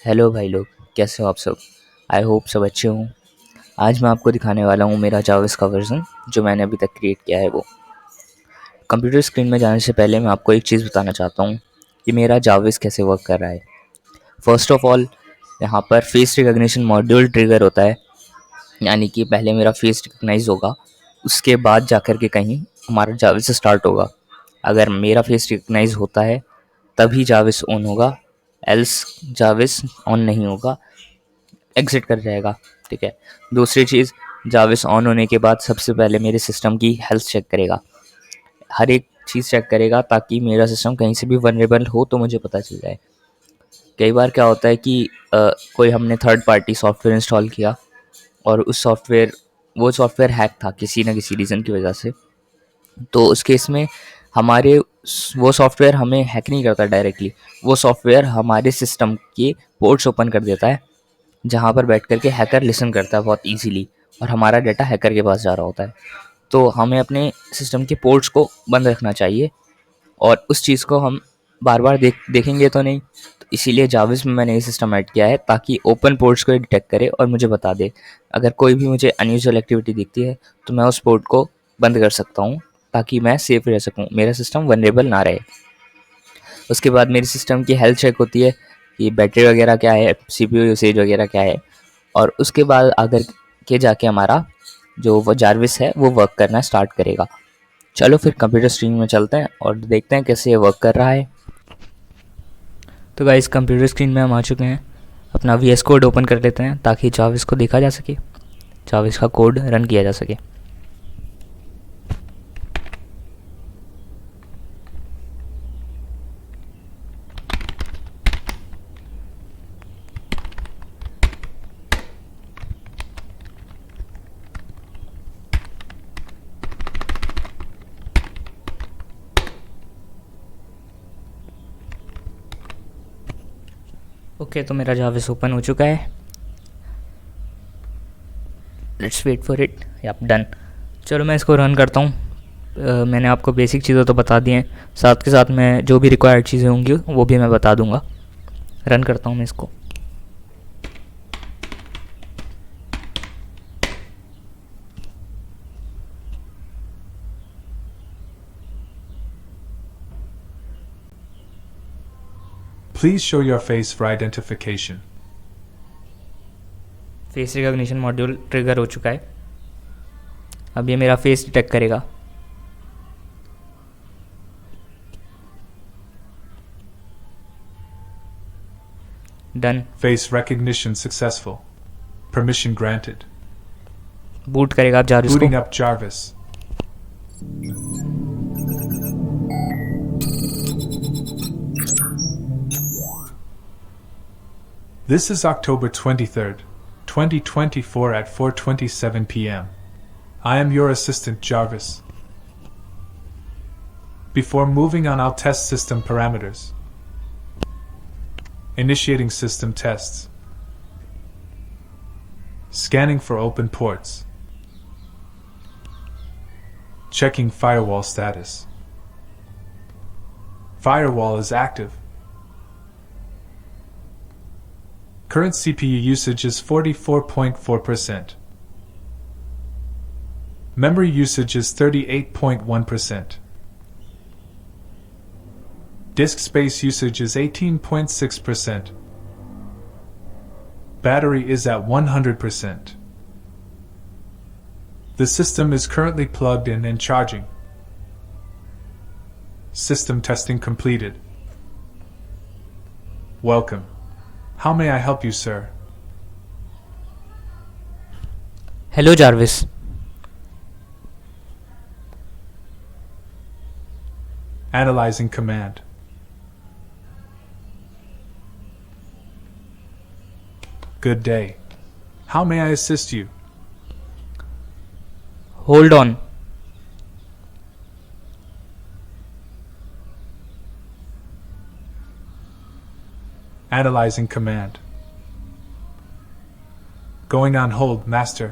Hello भाई लोग, कैसे हो आप सब। आई होप सब अच्छे हों। आज मैं आपको दिखाने वाला हूँ मेरा जावास का वर्जन जो मैंने अभी तक क्रिएट किया है वो। कंप्यूटर स्क्रीन में जाने से पहले मैं आपको एक चीज़ बताना चाहता हूँ कि मेरा जावास कैसे वर्क कर रहा है। फर्स्ट ऑफ ऑल, यहाँ पर फेस रिकॉग्निशन मॉड्यूल ट्रिगर होता है, यानी कि पहले मेरा फेस रिकॉग्नाइज होगा, उसके बाद जाकर के कहीं हमारा जावास स्टार्ट होगा। अगर मेरा फेस रिकॉग्नाइज होता है तभी जावास ऑन होगा, एल्स जावास ऑन नहीं होगा, एग्ज़िट कर जाएगा। ठीक है। दूसरी चीज़, जाविस ऑन होने के बाद सबसे पहले मेरे सिस्टम की हेल्थ चेक करेगा, हर एक चीज़ चेक करेगा ताकि मेरा सिस्टम कहीं से भी वनरेबल हो तो मुझे पता चल जाए। कई बार क्या होता है कि कोई हमने थर्ड पार्टी सॉफ्टवेयर इंस्टॉल किया और वो सॉफ्टवेयर हैक था किसी न किसी रीज़न की वजह से। तो उस केस में हमारे वो सॉफ्टवेयर हमें हैक नहीं करता डायरेक्टली, वो सॉफ्टवेयर हमारे सिस्टम के पोर्ट्स ओपन कर देता है, जहाँ पर बैठ कर के हैकर लिसन करता है बहुत ईजीली, और हमारा डाटा हैकर के पास जा रहा होता है। तो हमें अपने सिस्टम के पोर्ट्स को बंद रखना चाहिए, और उस चीज़ को हम बार बार देखेंगे तो नहीं। तो इसीलिए जाविस में मैंने ये सिस्टम ऐड किया है ताकि ओपन पोर्ट्स को डिटेक्ट करे और मुझे बता दे। अगर कोई भी मुझे अनयूजुअल एक्टिविटी दिखती है तो मैं उस पोर्ट को बंद कर सकता हूँ ताकि मैं सेफ रह सकूँ, मेरा सिस्टम वनरेबल ना रहे। उसके बाद मेरी सिस्टम की हेल्थ चेक होती है कि बैटरी वगैरह क्या है, सीपीयू यूसेज वगैरह क्या है, और उसके बाद आकर के जाके हमारा जो वो जारविस है वो वर्क करना स्टार्ट करेगा। चलो फिर कंप्यूटर स्क्रीन में चलते हैं और देखते हैं कैसे ये वर्क कर रहा है। तो गाइस, कंप्यूटर स्क्रीन में हम आ चुके हैं। अपना वीएस कोड ओपन कर लेते हैं ताकि जाविस को देखा जा सके, जाविस का कोड रन किया जा सके। ओके, तो मेरा जाविस ओपन हो चुका है। Let's wait for it. Yeah done. चलो मैं इसको रन करता हूँ। मैंने आपको बेसिक चीज़ें तो बता दी हैं, साथ के साथ मैं जो भी रिक्वायर्ड चीज़ें होंगी वो भी मैं बता दूँगा। रन करता हूँ मैं इसको। Please show your face for identification. Face recognition module trigger हो चुका है। अब ये मेरा फेस डिटेक्ट करेगा। Done. Face recognition successful. Permission granted. Boot करेगा आप जारविस को। Booting up Jarvis. This is October 23rd, 2024 at 4:27 p.m. I am your assistant Jarvis. Before moving on, I'll test system parameters. Initiating system tests. Scanning for open ports. Checking firewall status. Firewall is active. Current CPU usage is 44.4%. Memory usage is 38.1%. Disk space usage is 18.6%. Battery is at 100%. The system is currently plugged in and charging. System testing completed. Welcome. How may I help you, sir? Hello Jarvis. Analyzing command. Good day. How may I assist you? Hold on. Analyzing command. Going on hold, master.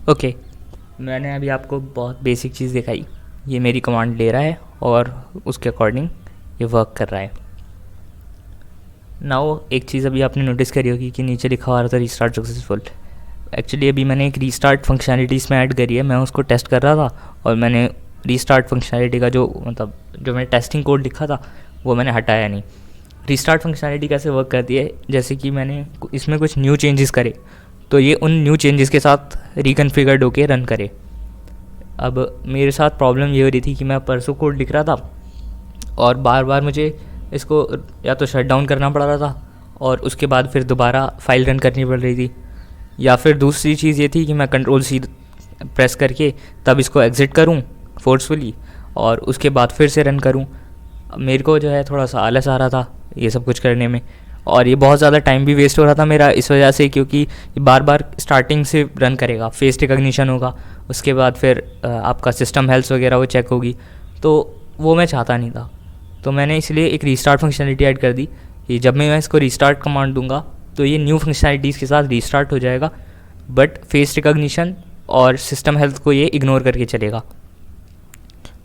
Okay, मैंने अभी आपको बहुत basic चीज़ दिखाई। ये मेरी command ले रहा है और उसके अकॉर्डिंग ये वर्क कर रहा है। नाउ एक चीज़ अभी आपने नोटिस करी होगी कि नीचे लिखा हुआ था रीस्टार्ट सक्सेसफुल। एक्चुअली अभी मैंने एक रीस्टार्ट फंक्शनैलिटी इसमें ऐड करी है, मैं उसको टेस्ट कर रहा था और मैंने रीस्टार्ट फंक्शनैलिटी का जो मतलब जो मैंने टेस्टिंग कोड लिखा था वो मैंने हटाया नहीं। रीस्टार्ट फंक्शनैलिटी कैसे वर्क करती है, जैसे कि मैंने इसमें कुछ न्यू चेंजेस करे तो ये उन न्यू चेंजेस के साथ रिकन्फिगर्ड होके रन करे। अब मेरे साथ प्रॉब्लम ये हो रही थी कि मैं परसों कोड लिख रहा था और बार बार मुझे इसको या तो शट डाउन करना पड़ रहा था और उसके बाद फिर दोबारा फाइल रन करनी पड़ रही थी, या फिर दूसरी चीज़ ये थी कि मैं कंट्रोल सी प्रेस करके तब इसको एग्ज़िट करूं फोर्सफुली और उसके बाद फिर से रन करूं। मेरे को जो है थोड़ा सा आलस आ रहा था ये सब कुछ करने में और ये बहुत ज़्यादा टाइम भी वेस्ट हो रहा था मेरा इस वजह से, क्योंकि ये बार बार स्टार्टिंग से रन करेगा, फेस रिकग्निशन होगा, उसके बाद फिर आपका सिस्टम हेल्थ वगैरह वो चेक होगी, तो वो मैं चाहता नहीं था। तो मैंने इसलिए एक रीस्टार्ट फंक्शनलिटी ऐड कर दी कि जब मैं इसको रीस्टार्ट कमांड दूंगा तो ये न्यू फंक्शनलिटीज़ के साथ रीस्टार्ट हो जाएगा, बट फेस रिकग्निशन और सिस्टम हेल्थ को ये इग्नोर करके चलेगा।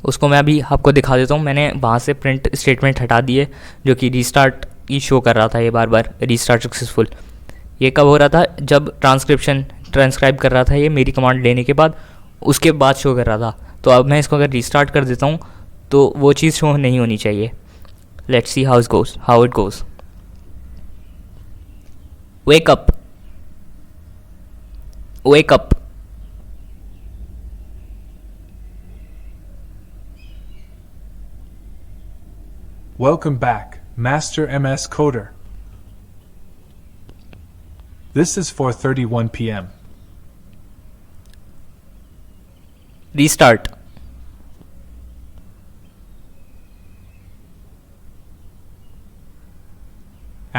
उसको मैं अभी आपको दिखा देता हूँ। मैंने वहाँ से प्रिंट स्टेटमेंट हटा दी है जो कि रीस्टार्ट की शो कर रहा था, ये बार बार रीस्टार्ट सक्सेसफुल। ये कब हो रहा था, जब ट्रांसक्राइब कर रहा था ये मेरी कमांड लेने के बाद, उसके बाद शो कर रहा था। तो अब मैं इसको अगर रीस्टार्ट कर देता हूँ तो वो चीज़ शो नहीं होनी चाहिए। Let's see how it goes. Wake up, wake up. Welcome back, Master MS Coder. This is 4:31 p.m. Restart,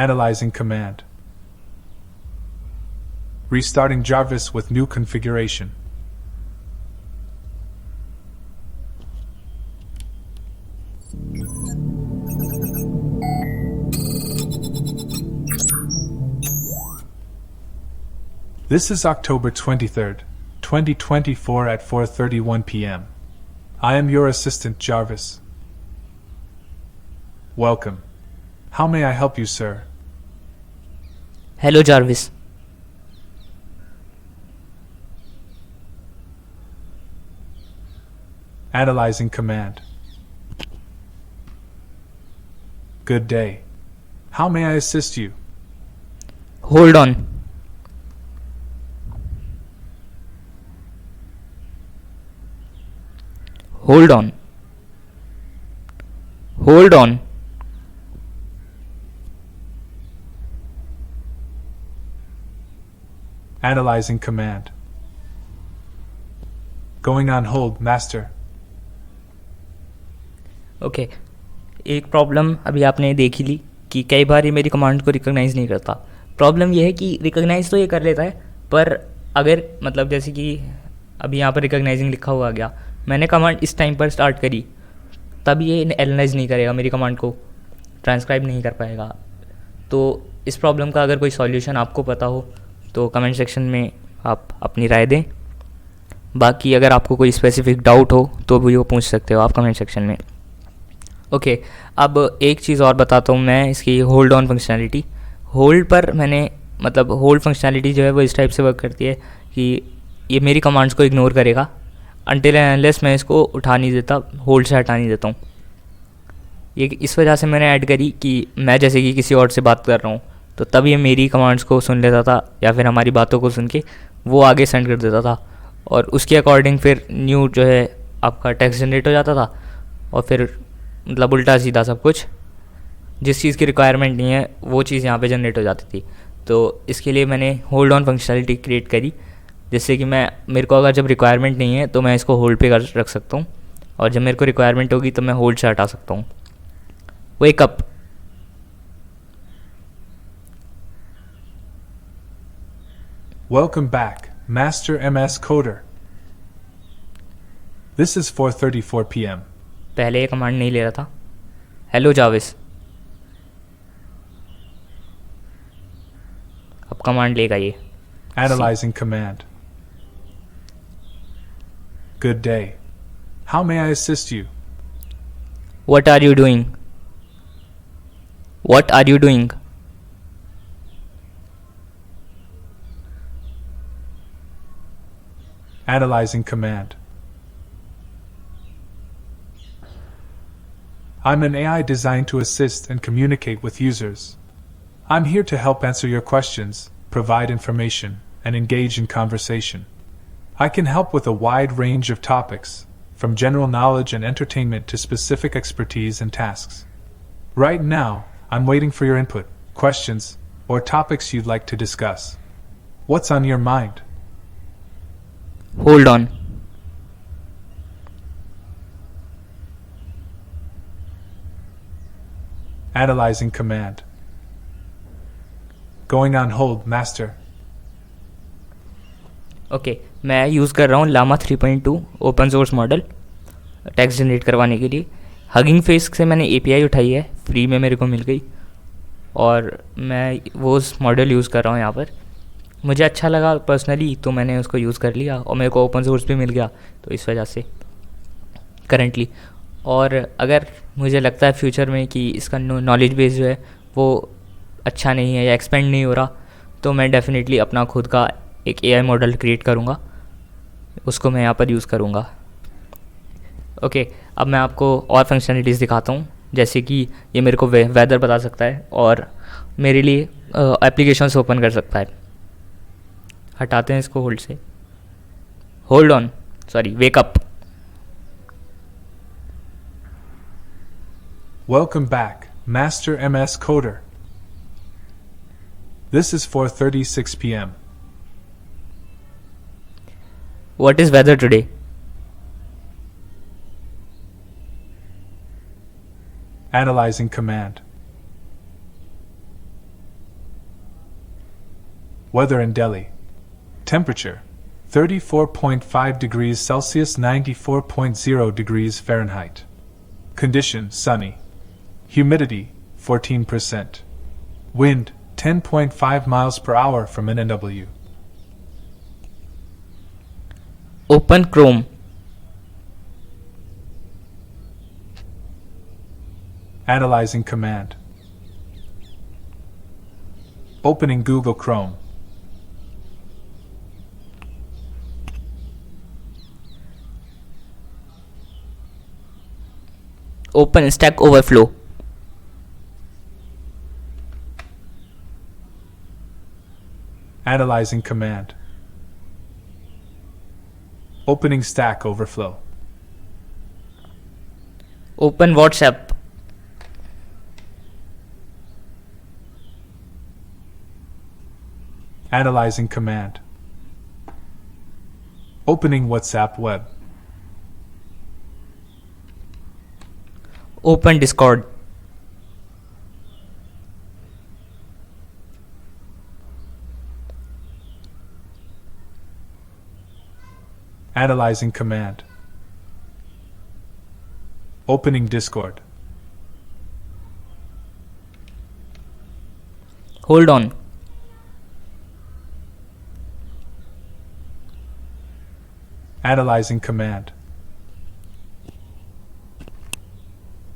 Analyzing command. Restarting Jarvis with new configuration. This is October 23rd, 2024 at 4:31 p.m. I am your assistant, Jarvis. Welcome. How may I help you, sir? Hello Jarvis. Analyzing command. Good day. How may I assist you? Hold on, hold on, hold on. Analyzing command. Going on hold, master. Okay, एक problem अभी आपने देख ही ली कि कई बार ये मेरी command को recognise नहीं करता। प्रॉब्लम ये है कि रिकॉग्नाइज़ तो ये कर लेता है, पर अगर मतलब जैसे कि अभी यहाँ पर रिकॉग्नाइजिंग लिखा हुआ आ गया, मैंने कमांड इस टाइम पर स्टार्ट करी, तब ये एनालाइज नहीं करेगा, मेरी कमांड को ट्रांसक्राइब नहीं कर पाएगा। तो इस प्रॉब्लम का अगर कोई सॉल्यूशन आपको पता हो तो कमेंट सेक्शन में आप अपनी राय दें। बाकी अगर आपको कोई स्पेसिफिक डाउट हो तो भी वो पूछ सकते हो आप कमेंट सेक्शन में। ओके, अब एक चीज़ और बताता हूँ मैं, इसकी होल्ड ऑन फंक्शनैलिटी। होल्ड पर मैंने मतलब होल्ड फंक्शनैलिटी जो है वो इस टाइप से वर्क करती है कि ये मेरी कमांड्स को इग्नोर करेगा अनटिल एंड अनलेस मैं इसको उठा नहीं देता, होल्ड से हटा नहीं देता हूँ। ये इस वजह से मैंने ऐड करी कि मैं जैसे कि किसी और से बात कर रहा हूँ तो तब ये मेरी कमांड्स को सुन लेता था या फिर हमारी बातों को सुन के वो आगे सेंड कर देता था और उसके अकॉर्डिंग फिर न्यू जो है आपका टेक्स्ट जनरेट हो जाता था और फिर मतलब उल्टा सीधा सब कुछ, जिस चीज़ की रिक्वायरमेंट नहीं है वो चीज़ यहाँ पे जनरेट हो जाती थी। तो इसके लिए मैंने होल्ड ऑन फंक्शनैलिटी क्रिएट करी, जिससे कि मेरे को अगर जब रिक्वायरमेंट नहीं है तो मैं इसको होल्ड पे रख सकता हूँ और जब मेरे को रिक्वायरमेंट होगी तो मैं होल्ड से हटा सकता हूँ। Wake up, Welcome back, Master MS Coder. This is 4:34 p.m. पहले ये कमांड नहीं ले रहा था। हेलो जाविस, अब कमांड लेगा ये। Analyzing command. Good day. How may I assist you? What are you doing? What are you doing? Analyzing command. I'm an AI designed to assist and communicate with users. I'm here to help answer your questions, provide information, and engage in conversation. I can help with a wide range of topics, from general knowledge and entertainment to specific expertise and tasks. Right now, I'm waiting for your input, questions, or topics you'd like to discuss. What's on your mind? Hold on. Analyzing command. Going on hold, master. Okay मैं use कर रहा हूँ Llama 3.2 open source model text generate करवाने के लिए। Hugging face से मैंने API उठाई है, फ्री में मेरे को मिल गई और मैं वो उस मॉडल यूज़ कर रहा हूँ यहाँ पर। मुझे अच्छा लगा पर्सनली तो मैंने उसको यूज़ कर लिया और मेरे को ओपन सोर्स भी मिल गया, तो इस वजह से करंटली। और अगर मुझे लगता है फ्यूचर में कि इसका नॉलेज बेस जो है वो अच्छा नहीं है या एक्सपेंड नहीं हो रहा, तो मैं डेफिनेटली अपना खुद का एक एआई मॉडल क्रिएट करूँगा, उसको मैं यहाँ पर यूज़ करूँगा। ओके अब मैं आपको और फंक्शनलिटीज़ दिखाता हूँ, जैसे कि ये मेरे को वेदर बता सकता है और मेरे लिए एप्लीकेशंस ओपन कर सकता है। हटाते हैं इसको होल्ड से, hold on sorry wake up. Welcome back, Master MS Coder. This is 4:36 p.m. What is weather today? Analyzing command. Weather in Delhi. Temperature 34.5 degrees Celsius, 94.0 degrees Fahrenheit. Condition sunny. Humidity 14%. Wind 10.5 miles per hour from NNW. Open Chrome. Analyzing command. Opening Google Chrome. Open Stack Overflow. Analyzing command. Opening Stack Overflow. Open WhatsApp. Analyzing command. Opening WhatsApp web. Open Discord. Analyzing command. Opening Discord. Hold on. Analyzing command.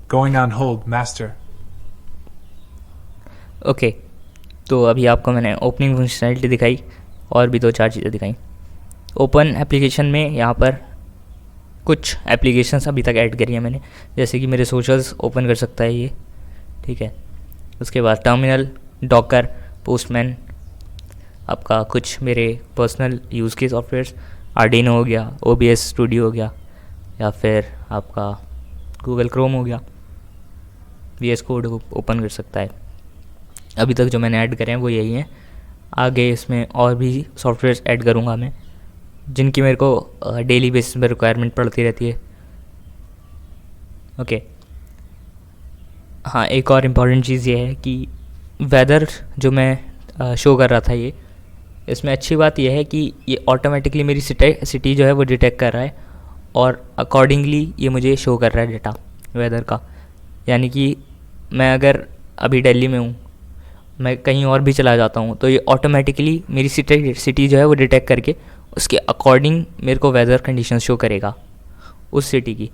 Going on hold, master. Okay तो अभी आपको मैंने opening functionality दिखाई और भी दो चार चीज़ें दिखाई। ओपन एप्लीकेशन में यहाँ पर कुछ एप्लीकेशंस अभी तक ऐड करी है मैंने, जैसे कि मेरे सोशल्स ओपन कर सकता है ये, ठीक है। उसके बाद टर्मिनल, डॉकर, पोस्टमैन, आपका कुछ मेरे पर्सनल यूज़ के सॉफ्टवेयर्स, आर्डिनो हो गया, OBS स्टूडियो हो गया, या फिर आपका गूगल क्रोम हो गया, VS कोड ओपन कर सकता है। अभी तक जो मैंने ऐड करे हैं वो यही हैं। आगे इसमें और भी सॉफ्टवेयर्स ऐड करूँगा मैं, जिनकी मेरे को डेली बेसिस में रिक्वायरमेंट पड़ती रहती है। ओके हाँ, एक और इम्पॉर्टेंट चीज़ ये है कि वेदर जो मैं शो कर रहा था ये, इसमें अच्छी बात यह है कि ये ऑटोमेटिकली मेरी सिटी जो है वो डिटेक्ट कर रहा है और अकॉर्डिंगली ये मुझे शो कर रहा है डेटा वेदर का। यानी कि मैं अगर अभी दिल्ली में हूँ, मैं कहीं और भी चला जाता हूँ, तो ये ऑटोमेटिकली मेरी सिटी जो है वो डिटेक्ट करके उसके अकॉर्डिंग मेरे को वेदर कंडीशन शो करेगा उस सिटी की।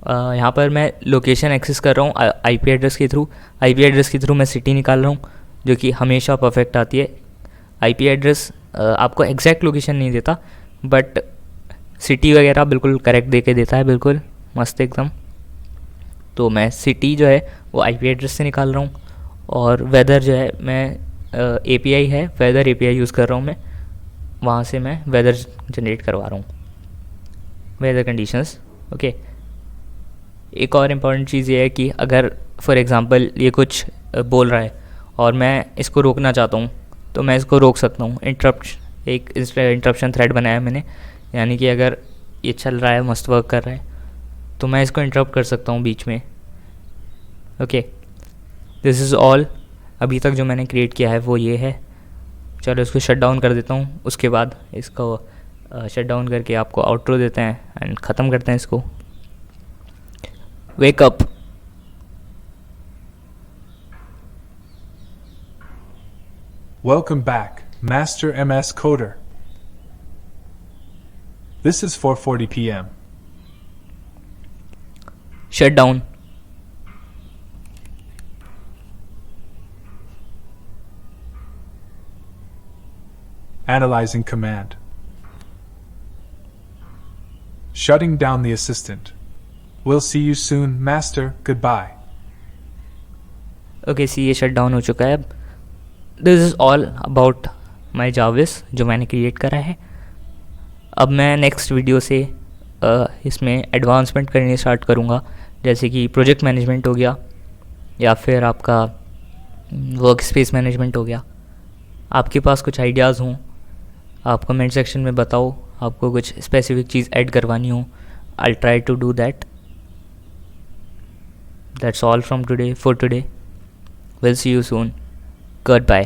यहाँ पर मैं लोकेशन एक्सेस कर रहा हूँ आईपी एड्रेस के थ्रू। आईपी एड्रेस के थ्रू मैं सिटी निकाल रहा हूँ, जो कि हमेशा परफेक्ट आती है। आईपी एड्रेस आपको एग्जैक्ट लोकेशन नहीं देता, बट सिटी वगैरह बिल्कुल करेक्ट दे के देता है, बिल्कुल मस्त एकदम। तो मैं सिटी जो है वो आईपी एड्रेस से निकाल रहा हूँ, और वेदर जो है मैं एपीआई है, वेदर एपीआई यूज़ कर रहा हूँ मैं, वहाँ से मैं वेदर जनरेट करवा रहा हूँ, वेदर कंडीशंस। ओके, एक और इम्पॉर्टेंट चीज़ ये है कि अगर फॉर एग्ज़ाम्पल ये कुछ बोल रहा है और मैं इसको रोकना चाहता हूँ, तो मैं इसको रोक सकता हूँ। एक इंटरप्शन थ्रेड बनाया है मैंने, यानी कि अगर ये चल रहा है, मस्त वर्क कर रहा है, तो मैं इसको इंटरप्ट कर सकता हूँ बीच में। Okay, this is all. अभी तक जो मैंने क्रिएट किया है वो ये है। चलो इसको शट डाउन कर देता हूँ, उसके बाद इसको शट डाउन करके आपको आउटरो देते हैं एंड ख़त्म करते हैं इसको। Wake up. Welcome back, Master MS Coder. This is 4:40 p.m. Shut down. Analyzing command. Shutting down the assistant. We'll see you soon, Master. Goodbye. Okay, see ये शट डाउन हो चुका है अब। This is all about my जाविस जो मैंने create करा है। अब मैं नेक्स्ट वीडियो से इसमें एडवांसमेंट करनी स्टार्ट करूँगा, जैसे कि प्रोजेक्ट मैनेजमेंट हो गया, या फिर आपका वर्क स्पेस मैनेजमेंट हो गया। आपके पास कुछ आइडियाज़ हों, आप कमेंट सेक्शन में बताओ, आपको कुछ स्पेसिफिक चीज़ ऐड करवानी हो, I try to do that. That's all from today for today. Will see you soon. Good bye.